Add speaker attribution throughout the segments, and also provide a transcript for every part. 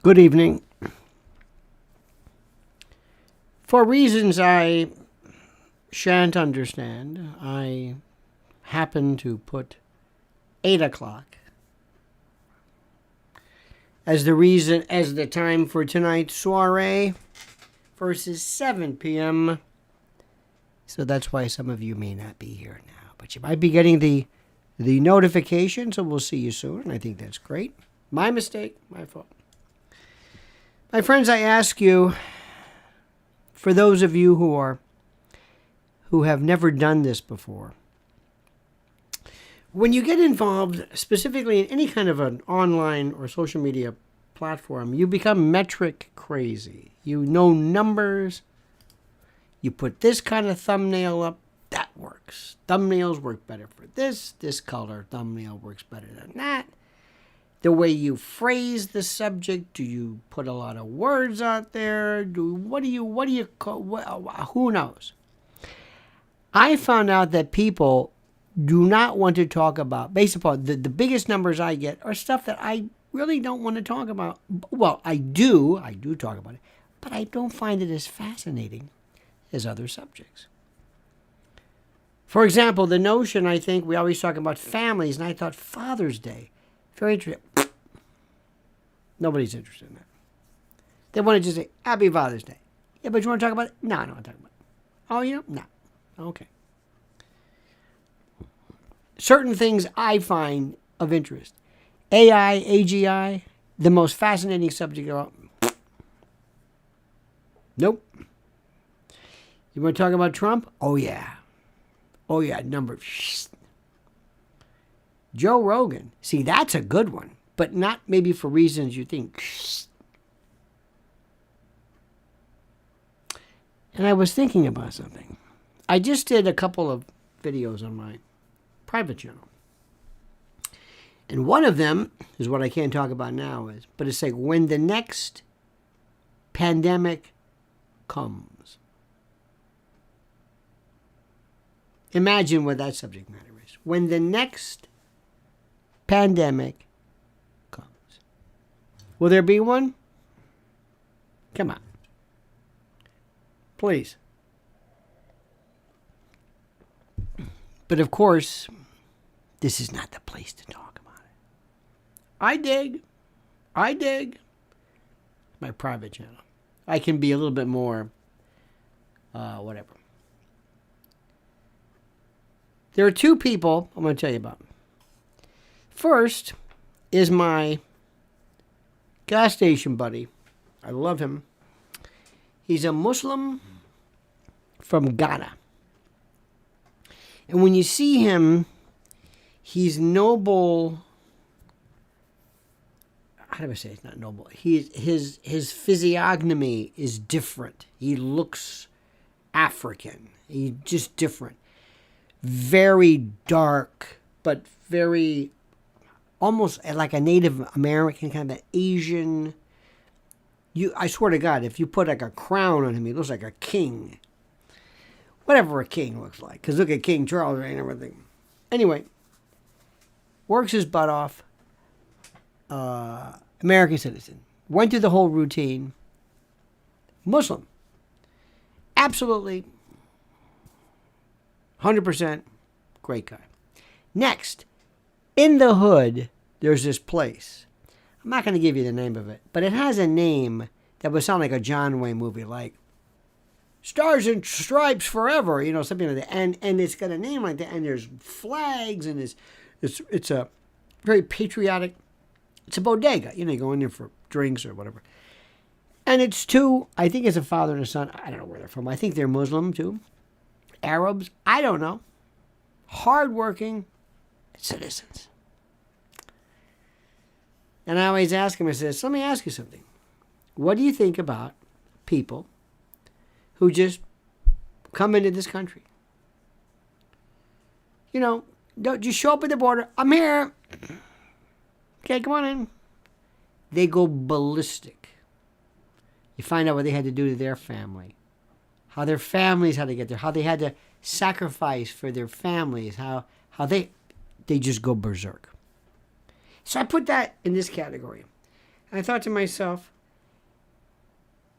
Speaker 1: Good evening. For reasons I shan't understand, I happen to put 8 o'clock as the time for tonight's soiree versus 7 p.m. So that's why some of you may not be here now, but you might be getting the notification, so we'll see you soon. I think that's great. My mistake, my fault. My friends, I ask you, for those of you who have never done this before, when you get involved specifically in any kind of an online or social media platform, you become metric crazy. You know numbers. You put this kind of thumbnail up, that works. Thumbnails work better for this color thumbnail works better than that. The way you phrase the subject, do you put a lot of words out there? What do you call, who knows? I found out that people do not want to talk about, based upon the biggest numbers I get are stuff that I really don't want to talk about. Well, I do talk about it, but I don't find it as fascinating as other subjects. For example, the notion, I think, we always talk about families, and I thought Father's Day, very interesting. Nobody's interested in that. They want to just say, Happy Father's Day. Yeah, but you want to talk about it? No, I don't want to talk about it. Oh, you know? No. Okay. Certain things I find of interest. AI, AGI, the most fascinating subject of all. Nope. You want to talk about Trump? Oh, yeah. Oh, yeah, number. Joe Rogan. See, that's a good one, but not maybe for reasons you think. And I was thinking about something. I just did a couple of videos on my private channel. And one of them is what I can't talk about now, but it's like when the next pandemic comes. Imagine what that subject matter is. When the next pandemic comes. Will there be one? Come on. Please. But of course, this is not the place to talk about it. I dig. My private channel. I can be a little bit more, whatever. There are two people I'm going to tell you about. First is my gas station buddy. I love him. He's a Muslim from Ghana. And when you see him, he's noble. How do I say it's not noble? His physiognomy is different. He looks African. He's just different. Very dark, but very almost like a Native American, kind of an Asian. I swear to God, if you put like a crown on him, he looks like a king. Whatever a king looks like. Because look at King Charles and everything. Anyway, works his butt off. American citizen. Went through the whole routine. Muslim. Absolutely. 100% great guy. Next, in the hood, there's this place. I'm not going to give you the name of it, but it has a name that would sound like a John Wayne movie, like Stars and Stripes Forever, something like that. And it's got a name like that, and there's flags, and it's a very patriotic. It's a bodega. You go in there for drinks or whatever. And it's two, I think it's a father and a son. I don't know where they're from. I think they're Muslim too. Arabs, I don't know. Hardworking citizens. And I always ask him, I says, let me ask you something. What do you think about people who just come into this country? Don't just show up at the border. I'm here. Okay, come on in. They go ballistic. You find out what they had to do to their family. How their families had to get there. How they had to sacrifice for their families. How they just go berserk. So I put that in this category. And I thought to myself,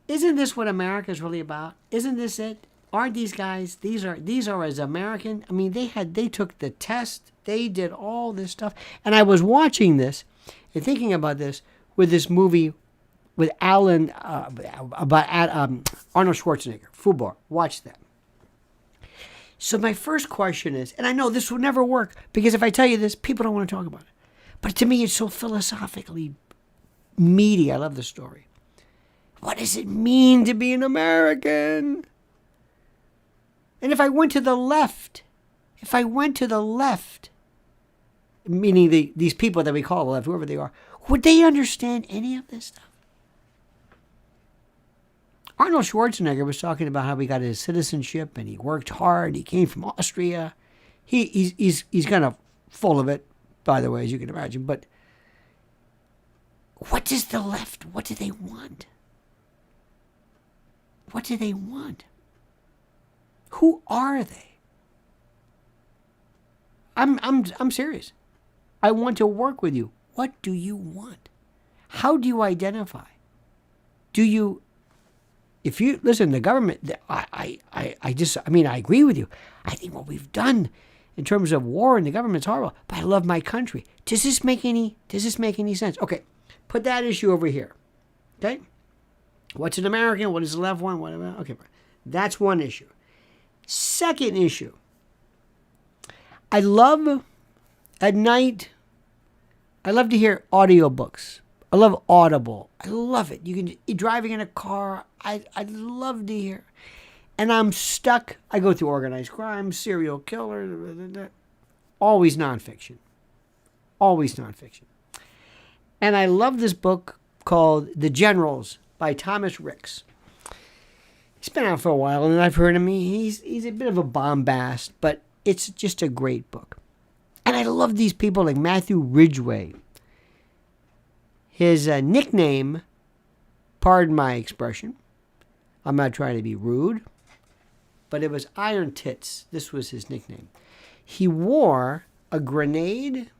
Speaker 1: Isn't this what America is really about? Isn't this it? Aren't these guys, these are as American? I mean, they took the test. They did all this stuff. And I was watching this and thinking about this with this movie with Arnold Schwarzenegger, Fubar. Watch that. So my first question is, and I know this will never work, because if I tell you this, people don't want to talk about it. But to me, it's so philosophically meaty. I love the story. What does it mean to be an American? And if I went to the left, meaning these people that we call the left, whoever they are, would they understand any of this stuff? Arnold Schwarzenegger was talking about how he got his citizenship and he worked hard. He came from Austria. He's kind of full of it, by the way, as you can imagine. But what does the left, what do they want? What do they want? Who are they? I'm serious. I want to work with you. What do you want? How do you identify? If you listen, the government, I agree with you. I think what we've done in terms of war and the government's horrible, but I love my country. Does this make any sense? Okay, put that issue over here. Okay? What's an American? What is the left one? Whatever. Okay, that's one issue. Second issue. I love at night, I love to hear audiobooks. I love Audible. I love it. You can driving in a car. I love to hear. And I'm stuck. I go through organized crime, serial killer, always nonfiction. Always nonfiction. And I love this book called The Generals by Thomas Ricks. He's been out for a while, and I've heard him. He's a bit of a bombast, but it's just a great book. And I love these people like Matthew Ridgway. His nickname, pardon my expression, I'm not trying to be rude, but it was Iron Tits. This was his nickname. He wore a grenade.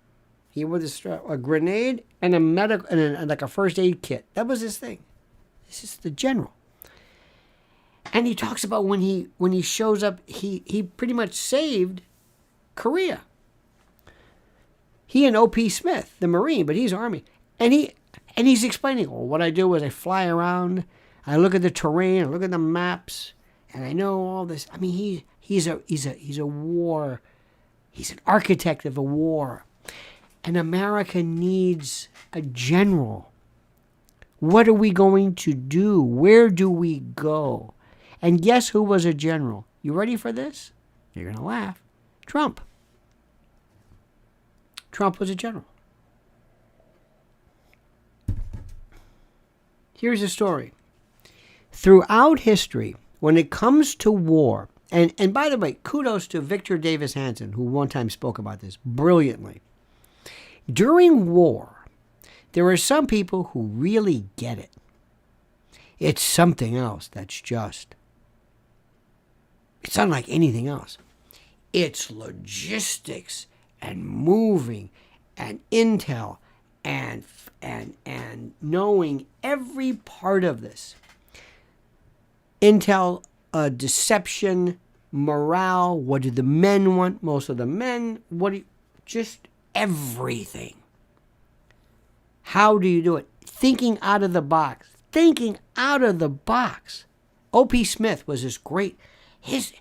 Speaker 1: He wore a grenade and a medical and like a first aid kit. That was his thing. This is the general. And he talks about when he shows up, he pretty much saved Korea. He and O.P. Smith, the Marine, but he's Army, and he's explaining, well, what I do is I fly around, I look at the terrain, I look at the maps, and I know all this. I mean, he's a war, he's an architect of a war, and America needs a general. What are we going to do? Where do we go? And guess who was a general? You ready for this? You're going to laugh. Trump. Trump was a general. Here's a story. Throughout history, when it comes to war, and by the way, kudos to Victor Davis Hanson, who one time spoke about this brilliantly. During war, there are some people who really get it. It's something else that's just. It's unlike anything else. It's logistics and moving and intel and knowing every part of this. Intel, deception, morale, what do the men want? Most of the men, just everything. How do you do it? Thinking out of the box. Thinking out of the box. O.P. Smith was this great, his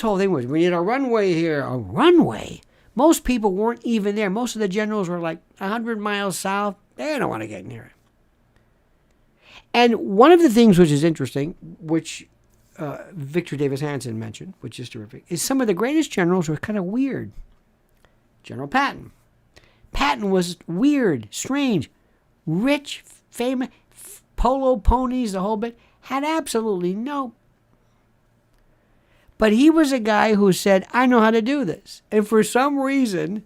Speaker 1: whole thing was, we need a runway here. A runway? Most people weren't even there. Most of the generals were like 100 miles south. They don't want to get near it. And one of the things which is interesting, which Victor Davis Hanson mentioned, which is terrific, is some of the greatest generals were kind of weird. General Patton. Patton was weird, strange, rich, famous, polo ponies, the whole bit, had absolutely no. But he was a guy who said, I know how to do this. And for some reason,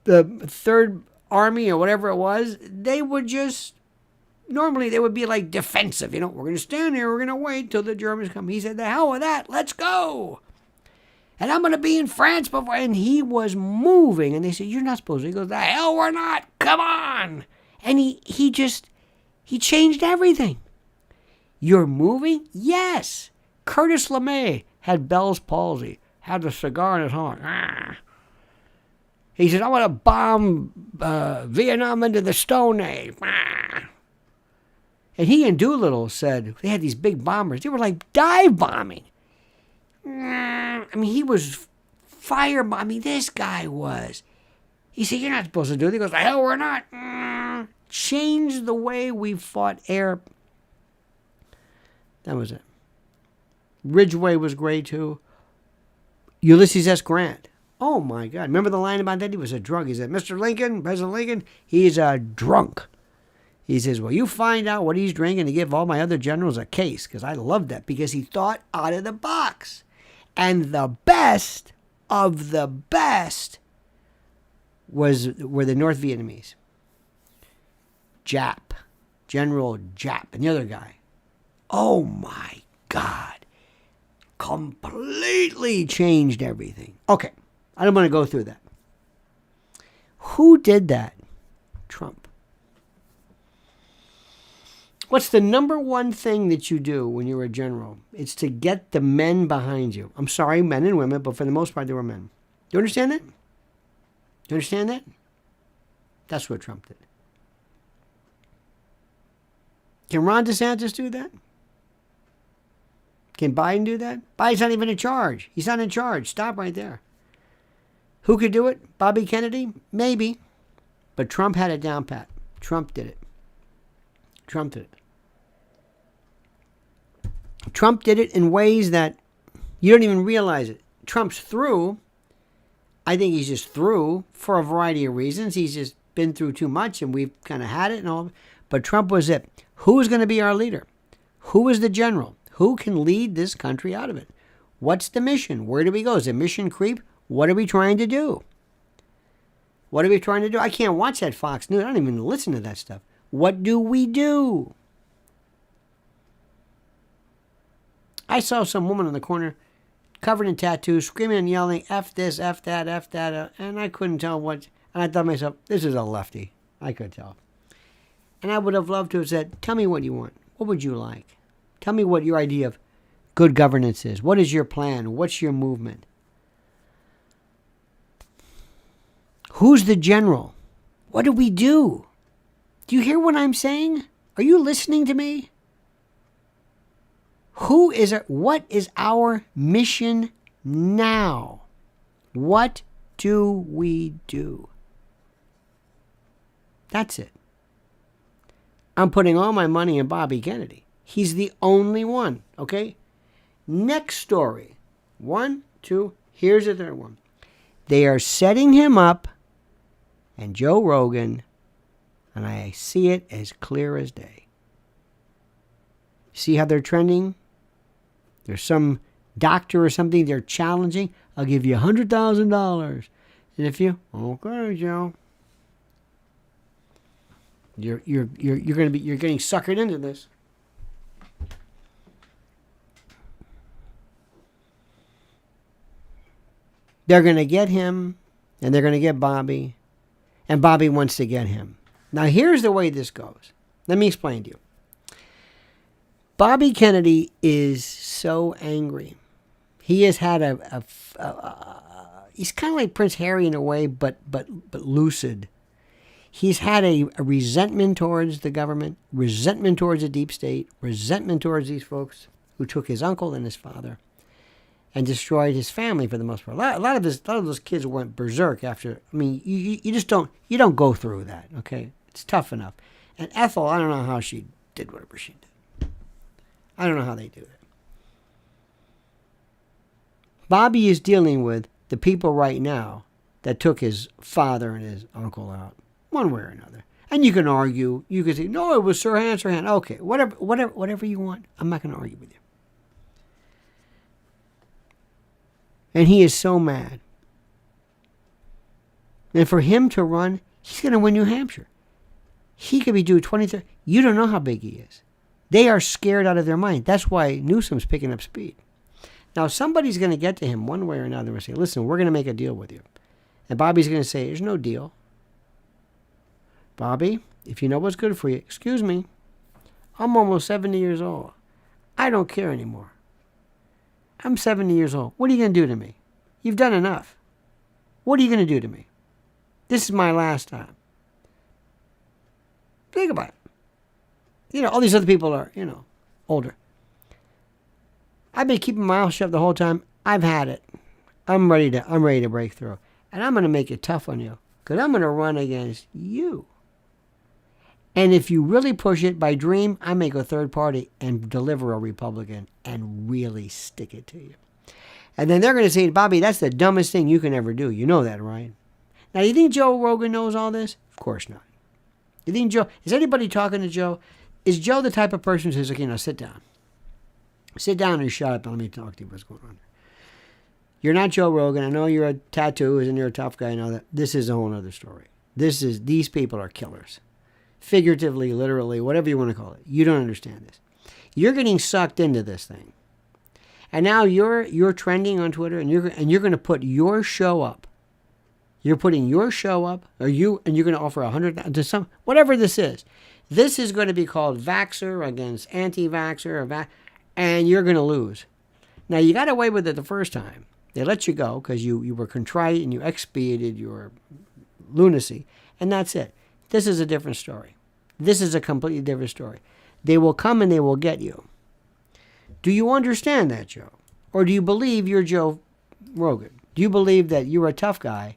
Speaker 1: the Third Army or whatever it was, they would just, normally they would be like defensive. We're going to stand here, we're going to wait till the Germans come. He said, the hell with that, let's go. And I'm going to be in France before. And he was moving. And they said, you're not supposed to. He goes, the hell we're not. Come on. And he He changed everything. You're moving? Yes. Curtis LeMay had Bell's palsy, had a cigar in his hand. Ah. He said, I want to bomb Vietnam into the Stone Age. Ah. And he and Doolittle said, they had these big bombers. They were like dive bombing. I mean, he was firebombing. This guy was. He said, you're not supposed to do it. He goes, the hell we're not. Changed the way we fought air. That was it. Ridgway was great too. Ulysses S. Grant. Oh my God. Remember the line about that? He was a drunk. He said, Mr. Lincoln, President Lincoln, he's a drunk. He says, well, you find out what he's drinking and give all my other generals a case. Because I love that. Because he thought out of the box. And the best of the best were the North Vietnamese. Jap. General Jap. And the other guy. Oh my God. Completely changed everything. Okay. I don't want to go through that. Who did that? Trump. What's the number one thing that you do when you're a general? It's to get the men behind you. I'm sorry, men and women, but for the most part, they were men. Do you understand that? Do you understand that? That's what Trump did. Can Ron DeSantis do that? Can Biden do that? Biden's not even in charge. He's not in charge. Stop right there. Who could do it? Bobby Kennedy? Maybe. But Trump had it down pat. Trump did it. Trump did it. Trump did it in ways that you don't even realize it. Trump's through. I think he's just through for a variety of reasons. He's just been through too much and we've kind of had it and all. But Trump was it. Who's going to be our leader? Who is the general? Who can lead this country out of it? What's the mission? Where do we go? Is it mission creep? What are we trying to do? What are we trying to do? I can't watch that Fox News. I don't even listen to that stuff. What do we do? I saw some woman in the corner covered in tattoos, screaming and yelling, F this, F that, and I couldn't tell what. And I thought to myself, this is a lefty. I could tell. And I would have loved to have said, tell me what you want. What would you like? Tell me what your idea of good governance is. What is your plan? What's your movement? Who's the general? What do we do? Do you hear what I'm saying? Are you listening to me? What is our mission now? What do we do? That's it. I'm putting all my money in Bobby Kennedy. He's the only one, okay? Next story. 1, 2, here's the third one. They are setting him up and Joe Rogan, and I see it as clear as day. See how they're trending? There's some doctor or something they're challenging. I'll give you $100,000. And if you, okay, Joe. You're getting suckered into this. They're going to get him, and they're going to get Bobby, and Bobby wants to get him. Now, here's the way this goes. Let me explain to you. Bobby Kennedy is so angry. He has had he's kind of like Prince Harry in a way, but lucid. He's had a resentment towards the government, resentment towards the deep state, resentment towards these folks who took his uncle and his father and destroyed his family for the most part. A lot of those kids went berserk after. I mean, you just don't go through that. Okay, it's tough enough. And Ethel, I don't know how she did whatever she did. I don't know how they do that. Bobby is dealing with the people right now that took his father and his uncle out, one way or another. And you can argue. You can say, no, it was Sirhan. Okay, whatever you want. I'm not going to argue with you. And he is so mad. And for him to run, he's going to win New Hampshire. He could be due 23. You don't know how big he is. They are scared out of their mind. That's why Newsom's picking up speed. Now, somebody's going to get to him one way or another and say, listen, we're going to make a deal with you. And Bobby's going to say, there's no deal. Bobby, if you know what's good for you, excuse me, I'm almost 70 years old. I don't care anymore. I'm 70 years old. What are you going to do to me? You've done enough. What are you going to do to me? This is my last time. Think about it. You know, all these other people are, you know, older. I've been keeping my mouth shut the whole time. I've had it. I'm ready to break through. And I'm going to make it tough on you. Because I'm going to run against you. And if you really push it by dream, I make a third party and deliver a Republican and really stick it to you. And then they're going to say, Bobby, that's the dumbest thing you can ever do. You know that, right? Now, you think Joe Rogan knows all this? Of course not. You think Joe, is anybody talking to Joe? Is Joe the type of person who says, okay, now sit down. Sit down and shut up and let me talk to you what's going on. You're not Joe Rogan. I know you're a tattooist and you're a tough guy and all that. This is a whole other story. These people are killers. Figuratively, literally, whatever you want to call it. You don't understand this. You're getting sucked into this thing. And now you're trending on Twitter and you're going to put your show up. You're putting your show up, and you're going to offer 100 to some, whatever this is. This is going to be called Vaxxer against anti-vaxxer, and you're going to lose. Now, you got away with it the first time. They let you go because you were contrite and you expiated your lunacy, and that's it. This is a different story. This is a completely different story. They will come and they will get you. Do you understand that, Joe? Or do you believe you're Joe Rogan? Do you believe that you're a tough guy,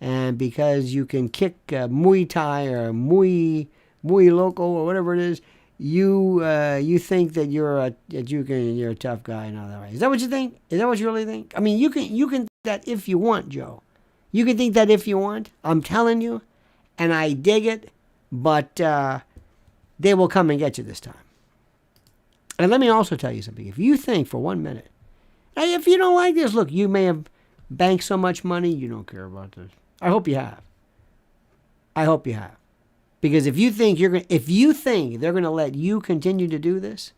Speaker 1: and because you can kick Muay Thai or Muay Loco or whatever it is, you think that you're a tough guy and all that, right? Is that what you think? Is that what you really think? I mean, you can think that if you want, Joe. You can think that if you want. I'm telling you, and I dig it, but they will come and get you this time. And let me also tell you something. If you think for 1 minute, hey, if you don't like this, look, you may have banked so much money, you don't care about this. I hope you have. I hope you have. Because if you think they're going to let you continue to do this,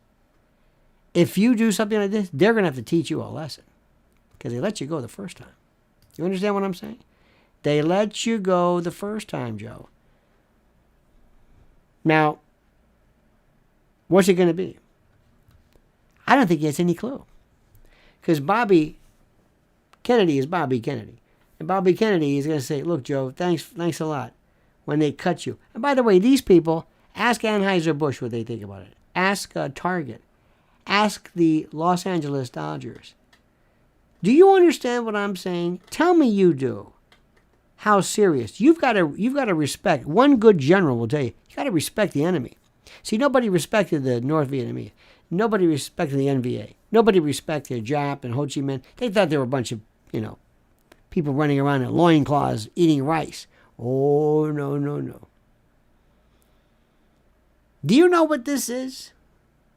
Speaker 1: if you do something like this, they're going to have to teach you a lesson. Because they let you go the first time. You understand what I'm saying? They let you go the first time, Joe. Now, what's it going to be? I don't think he has any clue. Because Bobby Kennedy is Bobby Kennedy. And Bobby Kennedy is going to say, look, Joe, thanks a lot when they cut you. And by the way, these people, ask Anheuser-Busch what they think about it. Ask Target. Ask the Los Angeles Dodgers. Do you understand what I'm saying? Tell me you do. How serious. You've got to respect. One good general will tell you, you got to respect the enemy. See, nobody respected the North Vietnamese. Nobody respected the NVA. Nobody respected Jap and Ho Chi Minh. They thought they were a bunch of, people running around in loincloths eating rice. Oh, no. Do you know what this is?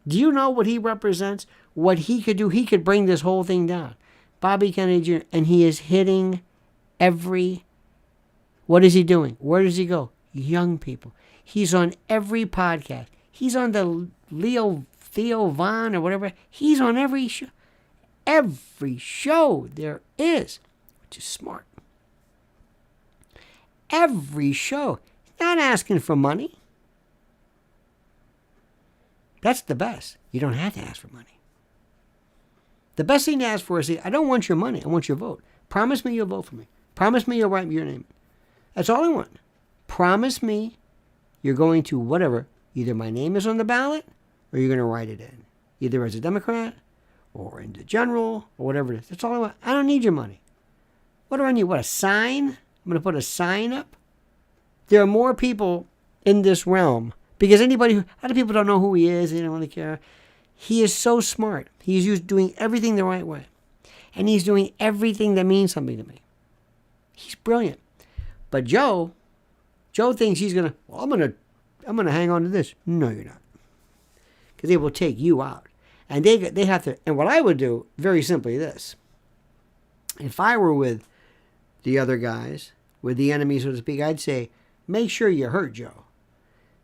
Speaker 1: Do you know what he represents? What he could do? He could bring this whole thing down. Bobby Kennedy Jr., and he is hitting what is he doing? Where does he go? Young people. He's on every podcast. He's on the Theo Von or whatever. He's on every show. Every show there is, which is smart. Every show. He's not asking for money. That's the best. You don't have to ask for money. The best thing to ask for is, I don't want your money. I want your vote. Promise me you'll vote for me. Promise me you'll write your name. That's all I want. Promise me you're going to whatever. Either my name is on the ballot or you're going to write it in. Either as a Democrat or in the general or whatever it is. That's all I want. I don't need your money. What do I need? What, a sign? I'm going to put a sign up? There are more people in this realm because a lot of people don't know who he is. They don't really care. He is so smart. He's doing everything the right way. And he's doing everything that means something to me. He's brilliant. But Joe thinks he's going to, I'm going to hang on to this. No, you're not. Because they will take you out. And they have to, and what I would do, very simply this. If I were with the other guys, with the enemy, so to speak, I'd say, make sure you hurt Joe.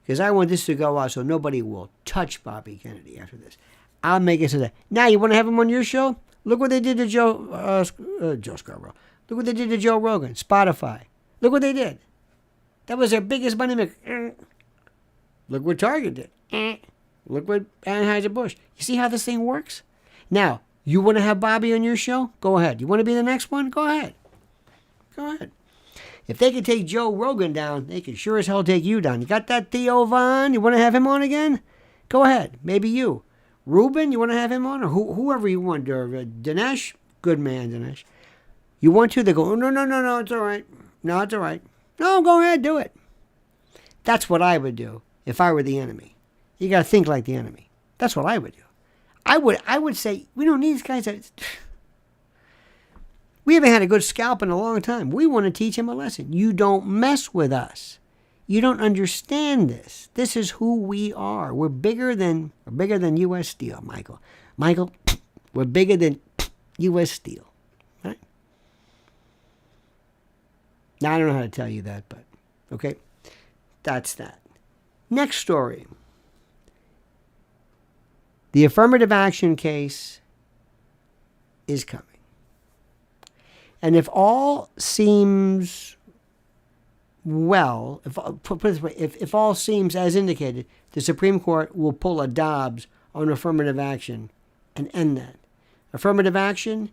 Speaker 1: Because I want this to go out so nobody will touch Bobby Kennedy after this. I'll make it so that, now you want to have him on your show? Look what they did to Joe Scarborough. Look what they did to Joe Rogan, Spotify. Look what they did. That was their biggest money maker. Look what Target did. Look what Anheuser-Busch. You see how this thing works? Now, you want to have Bobby on your show? Go ahead. You want to be the next one? Go ahead. Go ahead. If they could take Joe Rogan down, they could sure as hell take you down. You got that Theo Von? You want to have him on again? Go ahead. Maybe you. Ruben, you want to have him on? Or whoever you want. Or Dinesh? Good man, Dinesh. You want to? They go, oh, no, it's all right. No, it's all right. No, go ahead, do it. That's what I would do if I were the enemy. You got to think like the enemy. That's what I would do. I would say, we don't need these guys. We haven't had a good scalp in a long time. We want to teach him a lesson. You don't mess with us. You don't understand this. This is who we are. We're bigger than U.S. Steel, Michael. Michael, we're bigger than U.S. Steel. Right? Now, I don't know how to tell you that, but okay. That's that. Next story. The affirmative action case is coming. And if all seems well, put it this way, if all seems as indicated, the Supreme Court will pull a Dobbs on affirmative action and end that. Affirmative action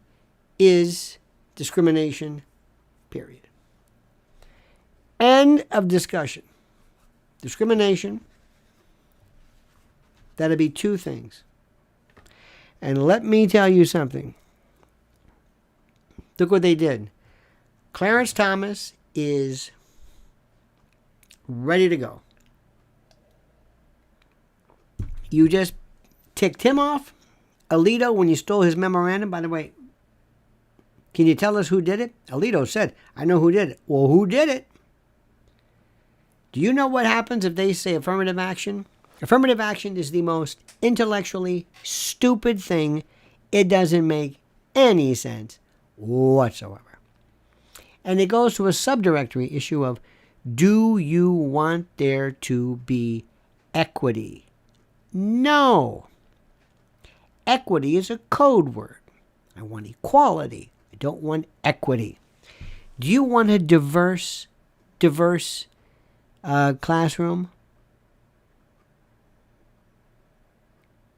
Speaker 1: is discrimination, period. End of discussion. Discrimination, that'll be two things. And let me tell you something. Look what they did. Clarence Thomas is ready to go. You just ticked him off. Alito, when you stole his memorandum, by the way, can you tell us who did it? Alito said, I know who did it. Well, who did it? Do you know what happens if they say affirmative action? Affirmative action is the most intellectually stupid thing. It doesn't make any sense whatsoever. And it goes to a subdirectory issue of, do you want there to be equity? No. Equity is a code word. I want equality. I don't want equity. Do you want a diverse classroom?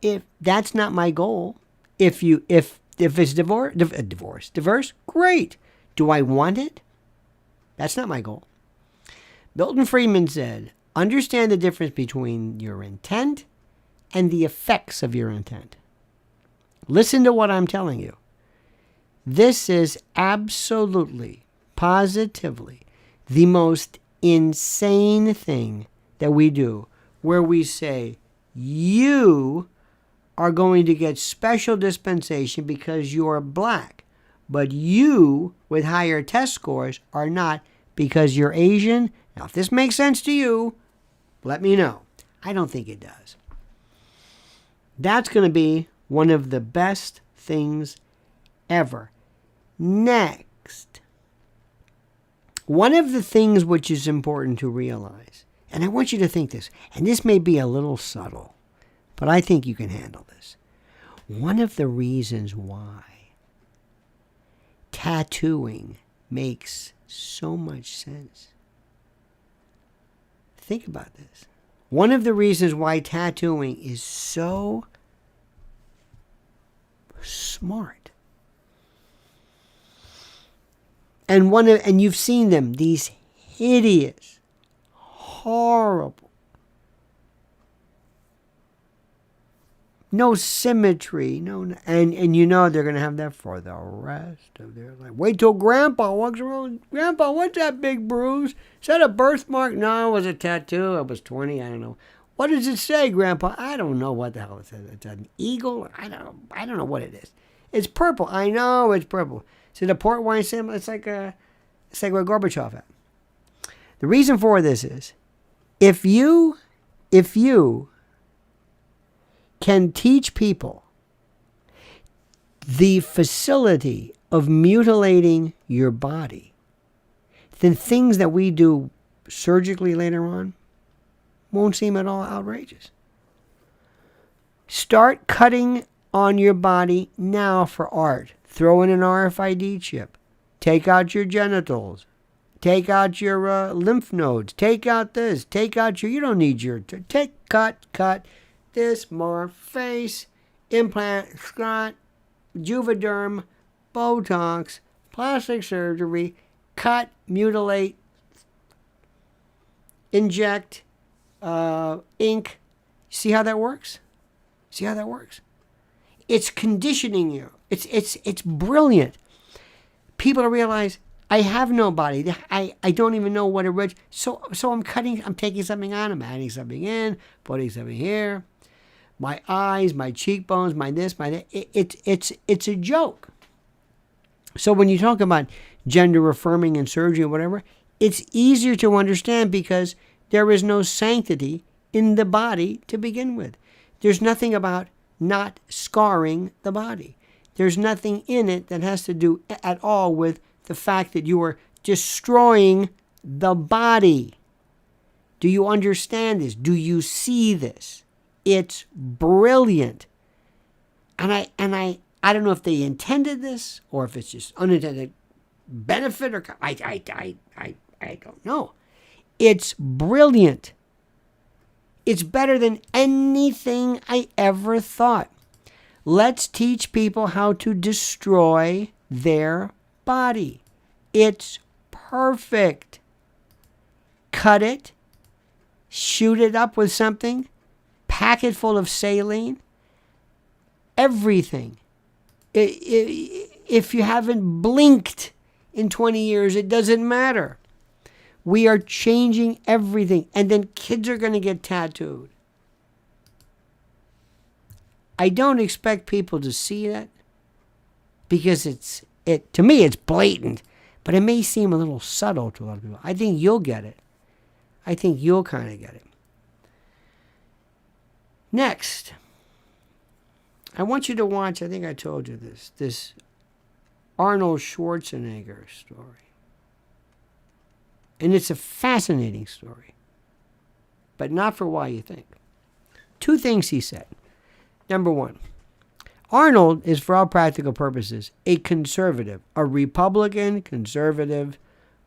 Speaker 1: If that's not my goal, if it's diverse, great. Do I want it? That's not my goal. Milton Friedman said, understand the difference between your intent and the effects of your intent. Listen to what I'm telling you. This is absolutely, positively the most insane thing that we do, where we say, you are going to get special dispensation because you're black, but you with higher test scores are not because you're Asian. Now, if this makes sense to you, let me know. I don't think it does. That's going to be one of the best things ever. Next, one of the things which is important to realize, and I want you to think this, and this may be a little subtle, but I think you can handle this. One of the reasons why tattooing makes so much sense. Think about this. One of the reasons why tattooing is so smart. And you've seen them, these hideous, horrible, no symmetry, and you know they're going to have that for the rest of their life. Wait till Grandpa walks around. Grandpa, what's that big bruise? Is that a birthmark? No, it was a tattoo. I was 20. I don't know. What does it say, Grandpa? I don't know what the hell it says. It's an eagle. I don't know what it is. It's purple. I know it's purple. Is it a port wine symbol? It's like where Gorbachev at. The reason for this is, if you can teach people the facility of mutilating your body, then things that we do surgically later on won't seem at all outrageous. Start cutting on your body now for art. Throw in an RFID chip. Take out your genitals. Take out your lymph nodes. Take out this. Take out your, you don't need your, cut. this, more face, implant, scrot, Juvederm, Botox, plastic surgery, cut, mutilate, inject, ink. See how that works? See how that works? It's conditioning you. It's brilliant. People realize I have no body. I don't even know what it is. So I'm taking something on, I'm adding something in, putting something here. My eyes, my cheekbones, my this, my that. It's a joke. So when you talk about gender affirming and surgery or whatever, it's easier to understand because there is no sanctity in the body to begin with. There's nothing about not scarring the body. There's nothing in it that has to do at all with the fact that you are destroying the body. Do you understand this? Do you see this? It's brilliant. And I don't know if they intended this or if it's just unintended benefit or I don't know. It's brilliant. It's better than anything I ever thought. Let's teach people how to destroy their body. It's perfect. Cut it, shoot it up with something, pack it full of saline, everything. If you haven't blinked in 20 years, it doesn't matter. We are changing everything. And then kids are going to get tattooed. I don't expect people to see that because to me, it's blatant. But it may seem a little subtle to a lot of people. I think you'll get it. I think you'll kind of get it. Next, I want you to watch, I think I told you this Arnold Schwarzenegger story. And it's a fascinating story, but not for why you think. Two things he said. Number one, Arnold is, for all practical purposes, a conservative, a Republican conservative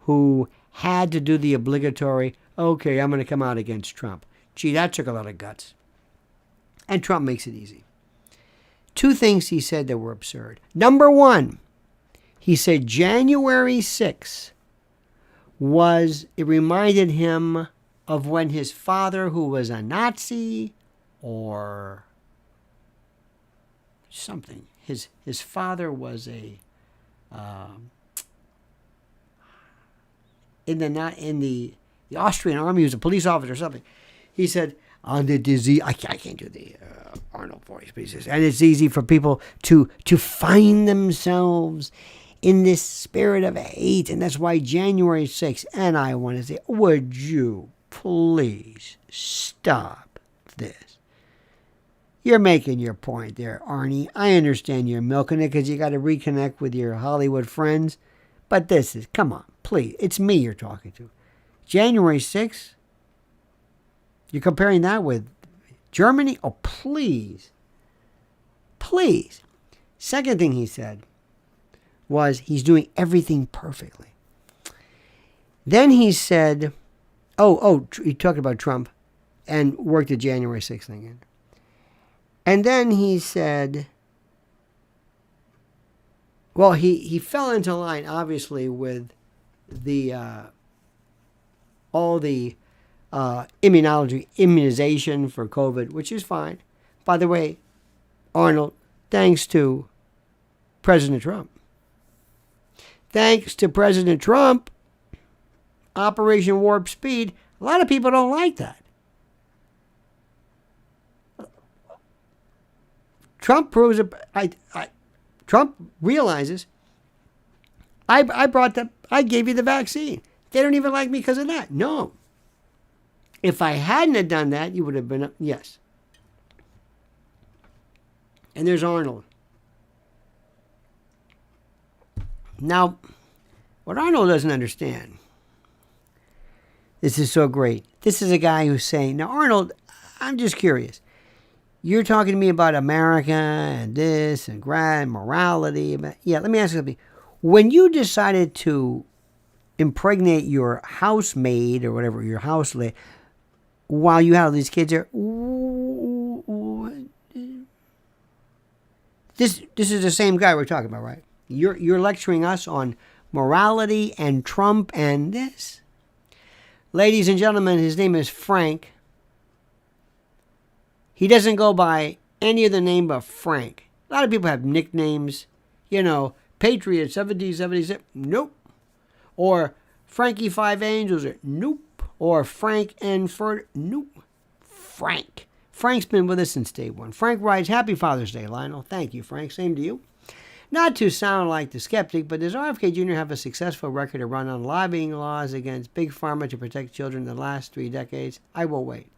Speaker 1: who had to do the obligatory, okay, I'm going to come out against Trump. Gee, that took a lot of guts. And Trump makes it easy. Two things he said that were absurd. Number one, he said January 6th it reminded him of when his father, who was a Nazi or something, his father was in the Austrian army, he was a police officer or something. He said, on the disease, I can't do the Arnold voice, but he says, and it's easy for people to find themselves in this spirit of hate, and that's why January 6th, and I want to say, would you please stop this? You're making your point there, Arnie. I understand you're milking it because you got to reconnect with your Hollywood friends, but come on, please, it's me you're talking to. January 6th? You're comparing that with Germany? Oh, please. Please. Second thing he said was he's doing everything perfectly. Then he said, he talked about Trump and worked the January 6th thing in. And then he said, well, he fell into line, obviously, with all the immunization for COVID, which is fine. By the way, Arnold, thanks to President Trump. Thanks to President Trump, Operation Warp Speed, a lot of people don't like that. Trump proves it. Trump realizes I gave you the vaccine. They don't even like me because of that. No. If I hadn't have done that, you would have been, yes. And there's Arnold. Now, what Arnold doesn't understand, this is so great. This is a guy who's saying, now Arnold, I'm just curious. You're talking to me about America and this and morality. Yeah, let me ask you something. When you decided to impregnate your housemaid or whatever, your housemaid, while you had all these kids there, This is the same guy we're talking about, right? You're lecturing us on morality and Trump and this. Ladies and gentlemen, his name is Frank. He doesn't go by any other name but Frank. A lot of people have nicknames. Patriot 1776. Nope. Or Frankie Five Angels. Nope. Or Frank and Ferd. Nope. Frank. Frank's been with us since day one. Frank writes, Happy Father's Day, Lionel. Thank you, Frank. Same to you. Not to sound like the skeptic, but does RFK Jr. have a successful record to run on lobbying laws against Big Pharma to protect children in the last 3 decades? I will wait.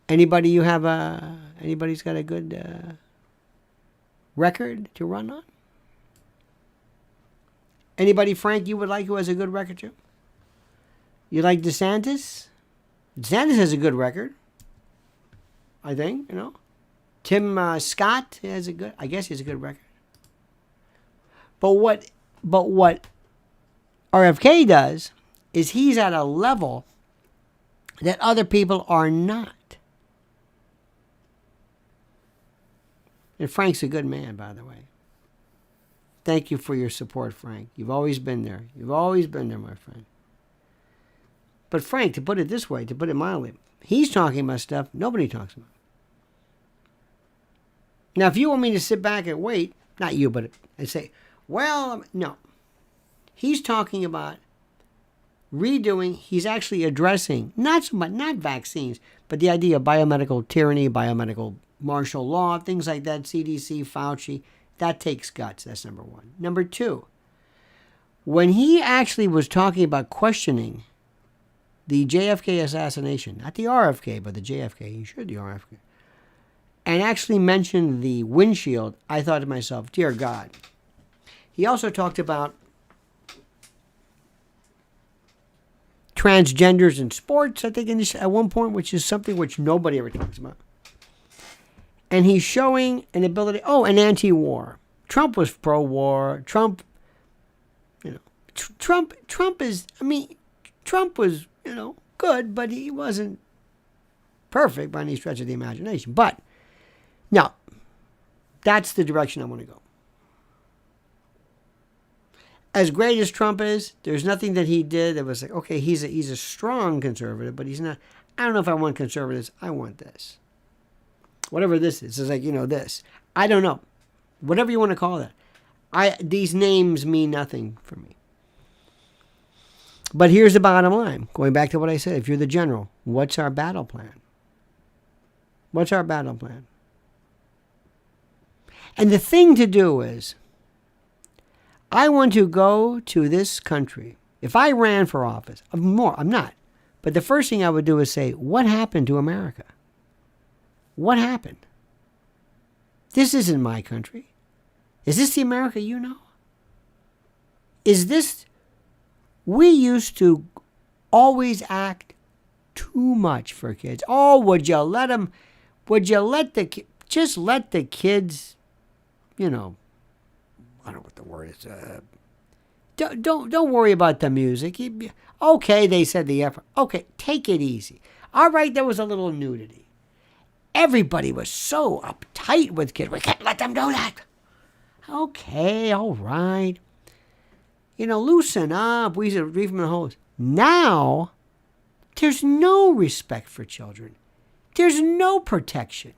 Speaker 1: Anybody's got a good record to run on? Anybody, Frank, you would like who has a good record too? You like DeSantis? DeSantis has a good record, I think, Tim Scott has he has a good record. But what RFK does is he's at a level that other people are not. And Frank's a good man, by the way. Thank you for your support, Frank. You've always been there. You've always been there, my friend. But Frank, to put it this way, to put it mildly, he's talking about stuff nobody talks about. Now, if you want me to sit back and wait, not you, but I say, well, no. He's talking about he's actually addressing, not vaccines, but the idea of biomedical tyranny, biomedical martial law, things like that, CDC, Fauci. That takes guts. That's number one. Number two, when he actually was talking about questioning the JFK assassination, not the RFK, but the JFK, he should the RFK, and actually mentioned the windshield, I thought to myself, dear God. He also talked about transgenders in sports, I think, at one point, which is something which nobody ever talks about. And he's showing an ability, an anti-war. Trump was pro-war. Trump was, good, but he wasn't perfect by any stretch of the imagination. But, now, that's the direction I want to go. As great as Trump is, there's nothing that he did that was like, okay, he's a strong conservative, but he's not. I don't know if I want conservatives. I want this. Whatever this is. It's like, this. I don't know. Whatever you want to call that. These names mean nothing for me. But here's the bottom line. Going back to what I said. If you're the general, what's our battle plan? What's our battle plan? And the thing to do is, I want to go to this country. If I ran for office, I'm not. But the first thing I would do is say, what happened to America? What happened? This isn't my country. Is this the America you know? We used to always act too much for kids. Oh, would you let the kids, I don't know what the word is. Don't worry about the music. Okay, they said the effort. Okay, take it easy. All right, there was a little nudity. Everybody was so uptight with kids. We can't let them do that. Okay, all right. Loosen up. We should read from the hose. Now, there's no respect for children. There's no protection.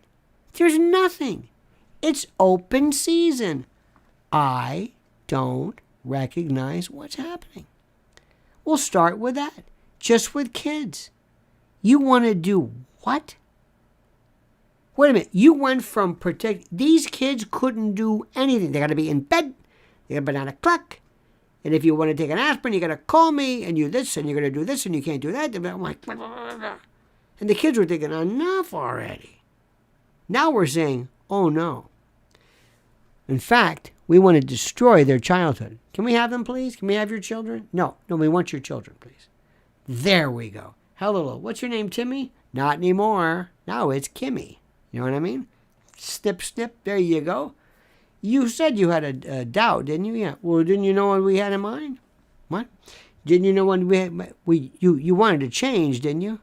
Speaker 1: There's nothing. It's open season. I don't recognize what's happening. We'll start with that. Just with kids. You want to do what? Wait a minute. You went from these kids couldn't do anything. They got to be in bed. They got to be on a clock. And if you want to take an aspirin, you got to call me and you this and you're going to do this and you can't do that. I'm like, and the kids were thinking, enough already. Now we're saying, oh no. In fact, we want to destroy their childhood. Can we have them, please? Can we have your children? No, we want your children, please. There we go. Hello, what's your name, Timmy? Not anymore. Now it's Kimmy. You know what I mean? Snip, snip, there you go. You said you had a doubt, didn't you? Yeah. Well, didn't you know what we had in mind? What? Didn't you know when you wanted to change, didn't you?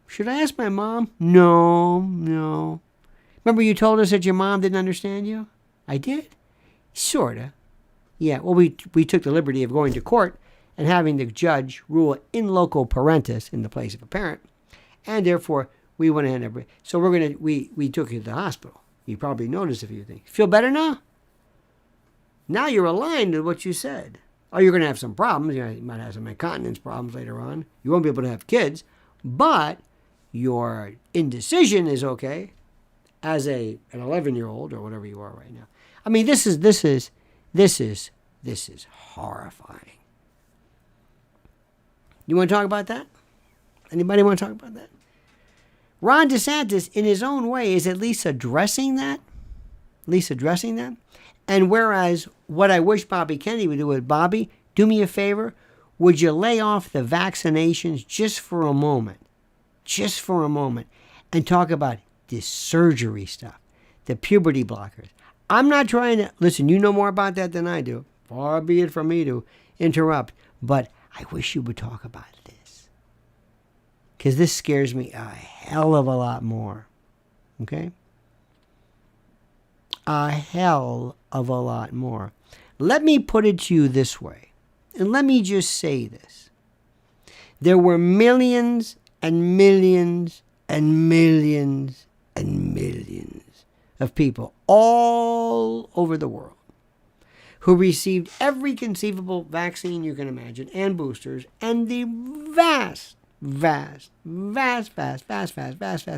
Speaker 1: Should I ask my mom? No. Remember you told us that your mom didn't understand you? I did? Sorta. Yeah, well, we took the liberty of going to court and having the judge rule in loco parentis, in the place of a parent, and therefore we went ahead and so we took you to the hospital. You probably noticed a few things. Feel better now? Now you're aligned with what you said. Oh, you're going to have some problems. You might have some incontinence problems later on. You won't be able to have kids, but your indecision is okay as an 11-year-old or whatever you are right now. I mean, this is horrifying. You want to talk about that? Anybody want to talk about that? Ron DeSantis, in his own way, is at least addressing that. And whereas what I wish Bobby Kennedy would do is, Bobby, do me a favor. Would you lay off the vaccinations just for a moment? And talk about this surgery stuff, the puberty blockers. I'm not trying to, listen, you know more about that than I do. Far be it from me to interrupt. But I wish you would talk about this. Because this scares me a hell of a lot more. Okay? A hell of a lot more. Let me put it to you this way. And let me just say this. There were millions and millions and millions and millions of people all over the world who received every conceivable vaccine you can imagine and boosters, and the vast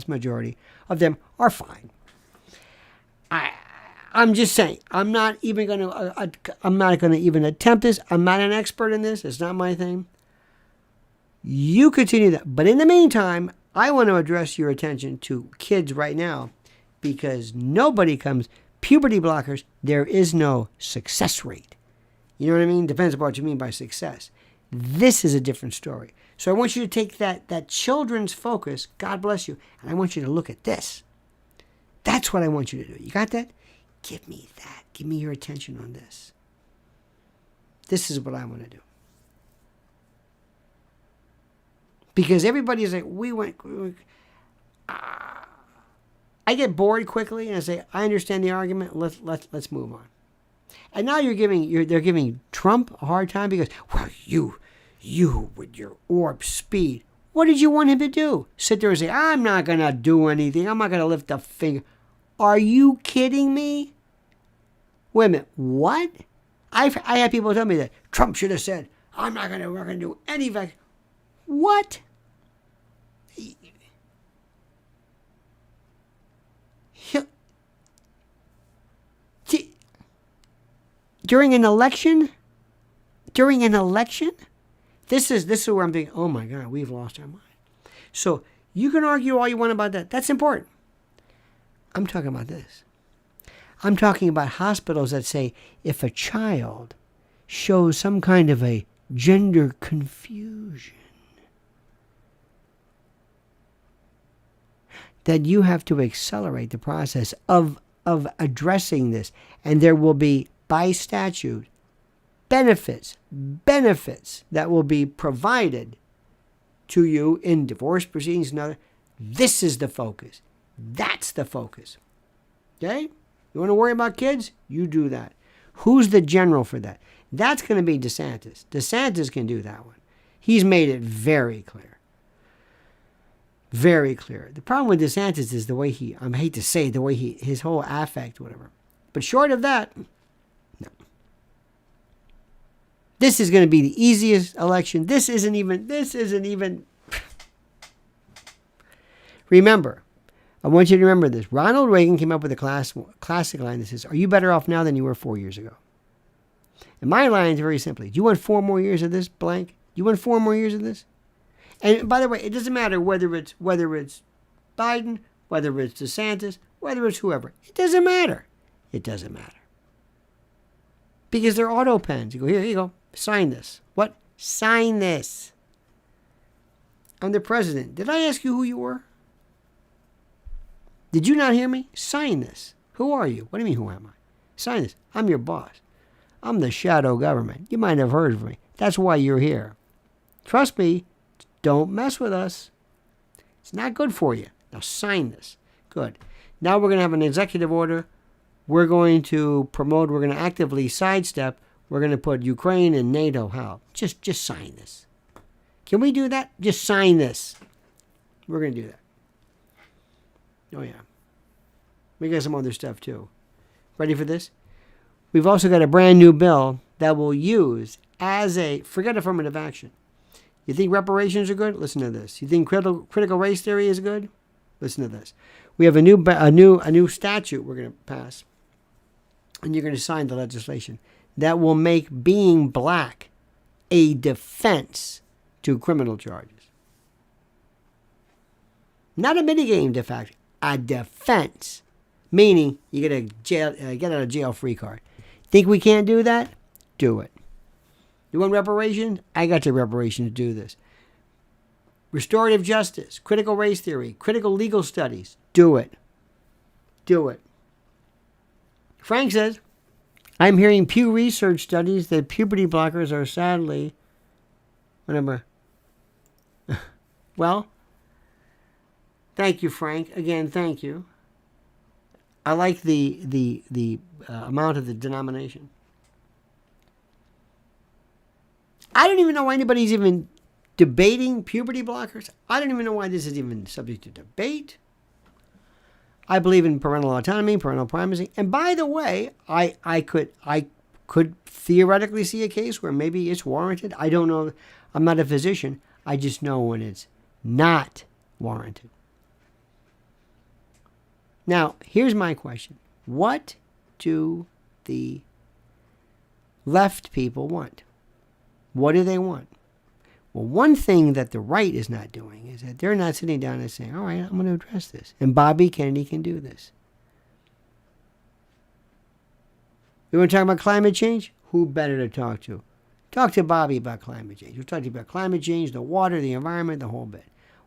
Speaker 1: majority of them are fine. I'm just saying, I'm not going to even attempt this. I'm not an expert in this. It's not my thing. You continue that. But in the meantime, I want to address your attention to kids right now, because nobody comes, puberty blockers, there is no success rate. You know what I mean? Depends upon what you mean by success. This is a different story. So I want you to take that children's focus, God bless you, and I want you to look at this. That's what I want you to do. You got that? Give me that. Give me your attention on this. This is what I want to do. Because everybody's like, I get bored quickly and I say, I understand the argument. Let's move on. And now they're giving Trump a hard time because, well, you with your warp speed. What did you want him to do? Sit there and say, I'm not going to do anything. I'm not going to lift a finger. Are you kidding me? Wait a minute. What? I had people tell me that Trump should have said, we're going to do any vaccine. What? During an election? This is where I'm thinking, oh my God, we've lost our mind. So you can argue all you want about that. That's important. I'm talking about this. I'm talking about hospitals that say if a child shows some kind of a gender confusion, that you have to accelerate the process of addressing this. And there will be, by statute, benefits that will be provided to you in divorce proceedings and other. This is the focus. That's the focus. Okay? You want to worry about kids? You do that. Who's the general for that? That's going to be DeSantis. DeSantis can do that one. He's made it very clear. Very clear. The problem with DeSantis is the way I hate to say it, the way his whole affect, whatever. But short of that, no. This is going to be the easiest election. This isn't even. Remember, I want you to remember this. Ronald Reagan came up with a classic line that says, are you better off now than you were 4 years ago? And my line is very simply, do you want 4 more years of this blank? You want 4 more years of this? And by the way, it doesn't matter whether it's Biden, whether it's DeSantis, whether it's whoever. It doesn't matter. It doesn't matter. Because they're auto pens. You go, here you go. Sign this. What? Sign this. I'm the president. Did I ask you who you were? Did you not hear me? Sign this. Who are you? What do you mean, who am I? Sign this. I'm your boss. I'm the shadow government. You might have heard of me. That's why you're here. Trust me. Don't mess with us. It's not good for you. Now sign this. Good. Now we're going to have an executive order. We're going to promote, we're going to actively sidestep. We're going to put Ukraine and NATO. How? Just sign this. Can we do that? Just sign this. We're going to do that. Oh, yeah. We got some other stuff, too. Ready for this? We've also got a brand new bill that will use as a, forget affirmative action. You think reparations are good? Listen to this. You think critical race theory is good? Listen to this. We have a new statute we're going to pass, and you're going to sign the legislation that will make being black a defense to criminal charges. Not a mitigating defense, a defense, meaning you get out of jail free card. Think we can't do that? Do it. You want reparations? I got your reparation to do this. Restorative justice, critical race theory, critical legal studies. Do it. Do it. Frank says, I'm hearing Pew Research studies that puberty blockers are sadly, whatever. Well, thank you, Frank. Again, thank you. I like the amount of the denomination. I don't even know why anybody's even debating puberty blockers. I don't even know why this is even subject to debate. I believe in parental autonomy, parental primacy. And by the way, I could theoretically see a case where maybe it's warranted. I don't know. I'm not a physician. I just know when it's not warranted. Now, here's my question. What do the left people want? What do they want? Well, one thing that the right is not doing is that they're not sitting down and saying, all right, I'm going to address this. And Bobby Kennedy can do this. You want to talk about climate change? Who better to talk to? Talk to Bobby about climate change. We'll talk to you about climate change, the water, the environment, the whole bit.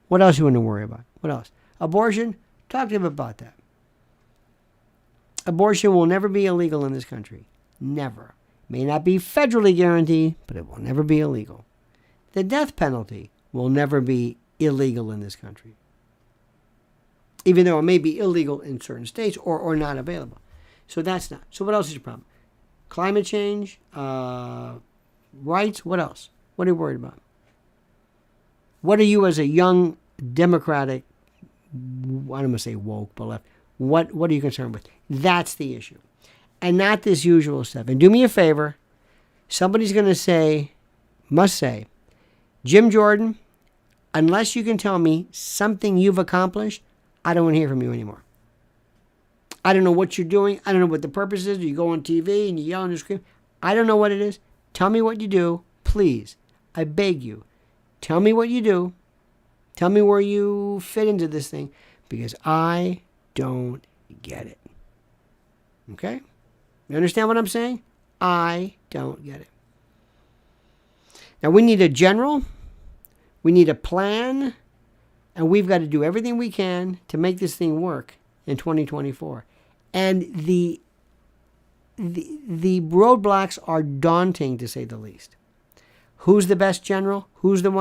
Speaker 1: What else you want to worry about? What else? Abortion? Talk to him about that. Abortion will never be illegal in this country. Never. May not be federally guaranteed, but it will never be illegal. The death penalty will never be illegal in this country, even though it may be illegal in certain states or not available. So that's not. So what else is your problem? Climate change, rights, what else? What are you worried about? What are you as a young Democratic, I don't want to say woke, but left, what are you concerned with? That's the issue. And not this usual stuff. And do me a favor, somebody's going to say, must say, Jim Jordan, unless you can tell me something you've accomplished, I don't want to hear from you anymore. I don't know what you're doing. I don't know what the purpose is. You go on TV and you yell and you scream. I don't know what it is. Tell me what you do, please. I beg you. Tell me what you do. Tell me where you fit into this thing, because I don't get it. Okay? You understand what I'm saying? I don't get it. Now, we need a general, we need a plan, and we've got to do everything we can to make this thing work in 2024. And the roadblocks are daunting, to say the least. Who's the best general? Who's the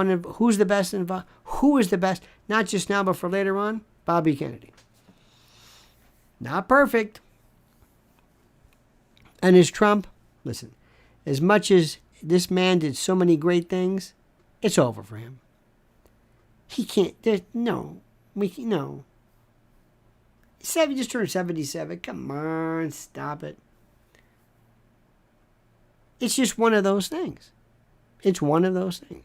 Speaker 1: best involved? Who is the best? Not just now, but for later on? Bobby Kennedy. Not perfect. And is Trump? Listen, as much as this man did so many great things, it's over for him. He can't. No. He just turned 77. Come on, stop it. It's just one of those things. It's one of those things.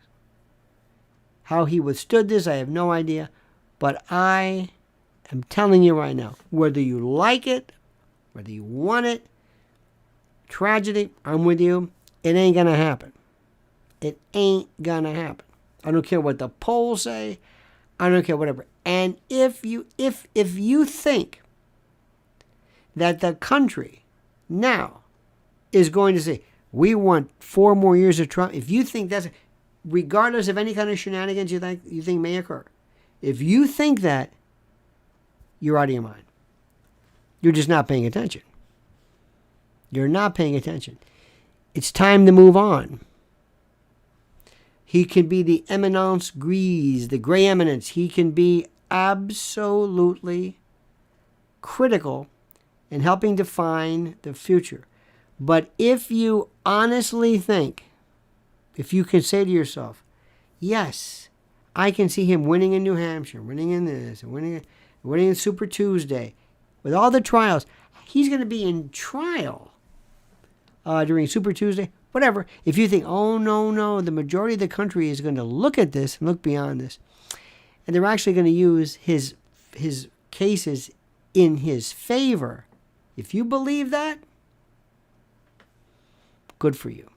Speaker 1: How he withstood this, I have no idea. But I am telling you right now, whether you like it, whether you want it, tragedy, I'm with you. It ain't going to happen. It ain't going to happen. I don't care what the polls say. I don't care whatever. And if you think that the country now is going to say, we want 4 more years of Trump, if you think that's, regardless of any kind of shenanigans you think may occur, if you think that, you're out of your mind. You're just not paying attention. You're not paying attention. It's time to move on. He can be the eminence grise, the gray eminence. He can be absolutely critical in helping define the future. But if you honestly think, if you can say to yourself, yes, I can see him winning in New Hampshire, winning in this, and winning in Super Tuesday, with all the trials, he's going to be in trial during Super Tuesday, whatever. If you think, oh, no, the majority of the country is going to look at this and look beyond this, and they're actually going to use his cases in his favor. If you believe that, good for you.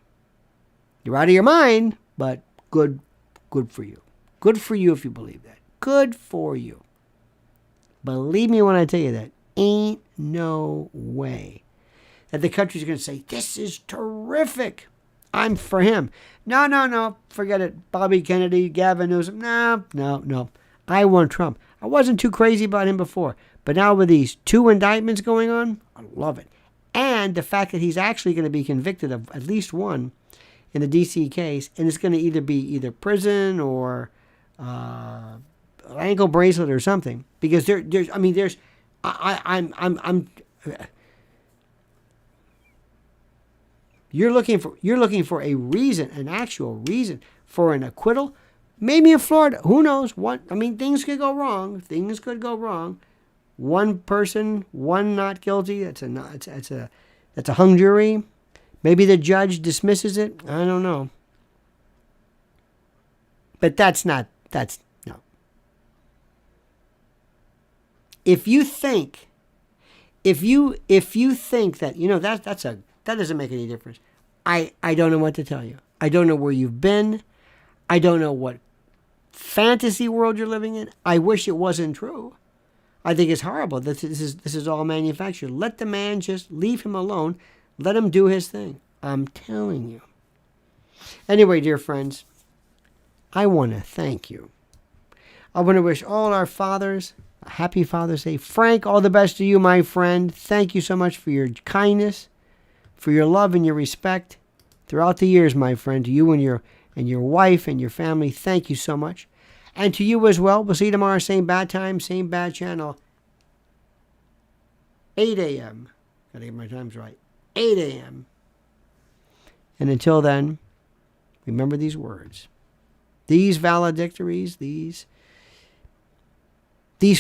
Speaker 1: You're out of your mind, but good for you. Good for you if you believe that. Good for you. Believe me when I tell you that. Ain't no way that the country's going to say, this is terrific. I'm for him. No. Forget it. Bobby Kennedy, Gavin Newsom. No. I want Trump. I wasn't too crazy about him before. But now with these 2 indictments going on, I love it. And the fact that he's actually going to be convicted of at least one in the D.C. case, and it's going to either be prison or ankle bracelet or something. Because you're looking for a reason, an actual reason for an acquittal. Maybe in Florida, who knows? Things could go wrong. Things could go wrong. One person, one not guilty. That's a hung jury. Maybe the judge dismisses it. I don't know. But that's no. If you think that that doesn't make any difference. I don't know what to tell you. I don't know where you've been. I don't know what fantasy world you're living in. I wish it wasn't true. I think it's horrible. This is all manufactured. Let the man, just leave him alone. Let him do his thing. I'm telling you. Anyway, dear friends, I want to thank you. I want to wish all our fathers a happy Father's Day. Frank, all the best to you, my friend. Thank you so much for your kindness, for your love and your respect throughout the years, my friend. To you and your wife and your family, thank you so much. And to you as well. We'll see you tomorrow, same bad time, same bad channel. 8 a.m. Gotta get my times right. 8 a.m. And until then, remember these words. These valedictories, these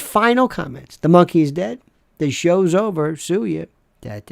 Speaker 1: final comments. The monkey's dead. The show's over. Sue you. That.